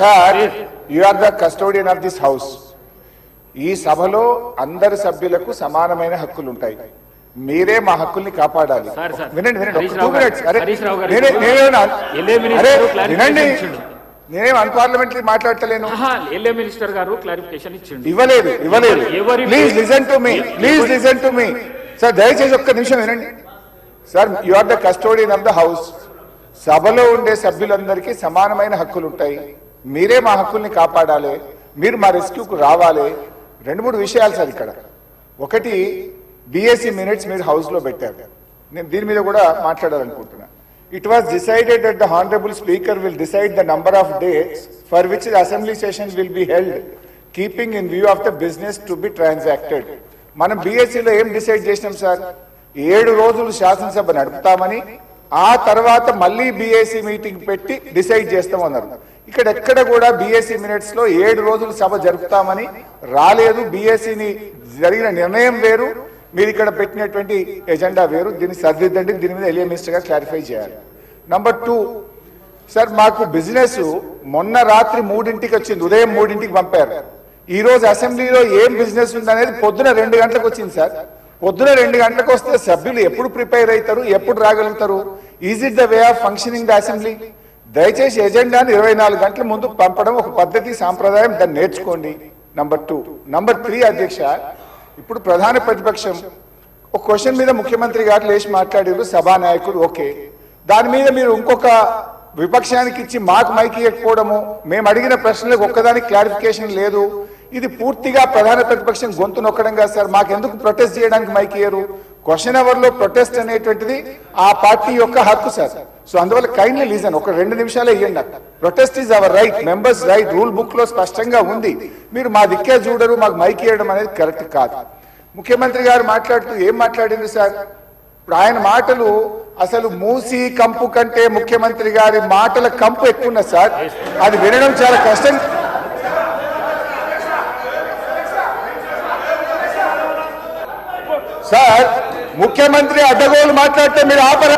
Sir you are the custodian of this house. ఈ సభలో అందరి సభ్యులకు సమానమైన హక్కులు ఉంటాయి. మీరే మా హక్కుల్ని కాపాడాలి. వినండి వినండి, 2 minutes. వినండి, నేనేం అన్పార్లమెంటరీ మాట్లాడతలేను. మినిస్టర్ గారు క్లారిఫికేషన్ ఇవ్వలేదు. Please listen to me sir, దయచేసి ఒక్క నిమిషం వినండి. Sir, you are the custodian of the house. సభలో ఉండే సభ్యులందరికీ సమానమైన హక్కులు ఉంటాయి. మీరే మా హక్కుల్ని కాపాడాలి. మీరు మా రెస్క్యూకు రావాలి. 2-3 విషయాలు సార్ ఇక్కడ. ఒకటి, బిఎస్సి మినిట్స్ మీరు హౌస్ లో పెట్టారు. నేను దీని మీద కూడా మాట్లాడాలనుకుంటున్నా. It was decided that the Honorable Speaker will decide the number of days for which the assembly session will be held, keeping in view of the business to be transacted. మనం బిఎస్సిలో ఏం decide చేసినాం sir? 7 రోజులు శాసనసభ నడుపుతామని, ఆ తర్వాత మళ్ళీ BSc meeting పెట్టి decide చేస్తామన్నారు. ఇక్కడ ఎక్కడ కూడా బిఎస్సి మినిట్స్ లో 7 రోజులు సభ జరుపుతామని రాలేదు. బిఎస్సిని జరిగిన నిర్ణయం వేరు, మీరు ఇక్కడ పెట్టినటువంటి ఎజెండా వేరు. దీన్ని సరిదిద్దండి. దీని మీద ఎలియా మినిస్టర్ గారు క్లారిఫై చేయాలి. నంబర్ 2, సార్ మాకు బిజినెస్ మొన్న రాత్రి 3ంటికి వచ్చింది, ఉదయం 3ంటికి పంపారు. ఈ రోజు అసెంబ్లీలో ఏం బిజినెస్ ఉందనేది పొద్దున 2 గంటలకు వచ్చింది సార్. పొద్దున 2 గంటలకు వస్తే సభ్యులు ఎప్పుడు ప్రిపేర్ అవుతారు, ఎప్పుడు రాగలుగుతారు? Is it the way of functioning the assembly? దయచేసి ఎజెండాను 24 గంటల ముందు పంపడం ఒక పద్ధతి, సాంప్రదాయం. దాన్ని నేర్చుకోండి. నంబర్ 2. నంబర్ 3, అధ్యక్ష, ఇప్పుడు ప్రధాన ప్రతిపక్షం ఒక క్వశ్చన్ మీద ముఖ్యమంత్రి గారు లేచి మాట్లాడారు, సభానాయకుడు. ఓకే, దాని మీద మీరు ఇంకొక విపక్షానికి ఇచ్చి మాకు మైక్ ఇవ్వకపోవడము, మేము అడిగిన ప్రశ్నలకు ఒక్కదానికి క్లారిఫికేషన్ లేదు. ఇది పూర్తిగా ప్రధాన ప్రతిపక్షం గొంతు నొక్కడం కాదు సార్. మాకెందుకు ప్రొటెస్ట్ చేయడానికి మైక్ ఇయ్యరు? క్వశ్చన్ అవర్ లో ప్రొటెస్ట్ అనేటువంటిది ఆ పార్టీ యొక్క హక్కు సార్. సో అందువల్ల కైండ్లీ లీజన్, ఒక 2 నిమిషాలే ఇవ్వండి. Protest is our right, members right, rule book లో స్పష్టంగా ఉంది. మీరు మా దిక్కే చూడరు, మాకు మైక్ ఇవ్వడం అనేది కరెక్ట్ కాదు. ముఖ్యమంత్రి గారు మాట్లాడుతూ ఏం మాట్లాడింది సార్? ఇప్పుడు ఆయన మాటలు అసలు మూసి కంపు కంటే ముఖ్యమంత్రి గారి మాటల కంపు ఎక్కువ ఉన్నది సార్. అది వినడం చాలా కష్టం. సార్, ముఖ్యమంత్రి అడ్డగోలు మాట్లాడితే మీరు ఆపరా?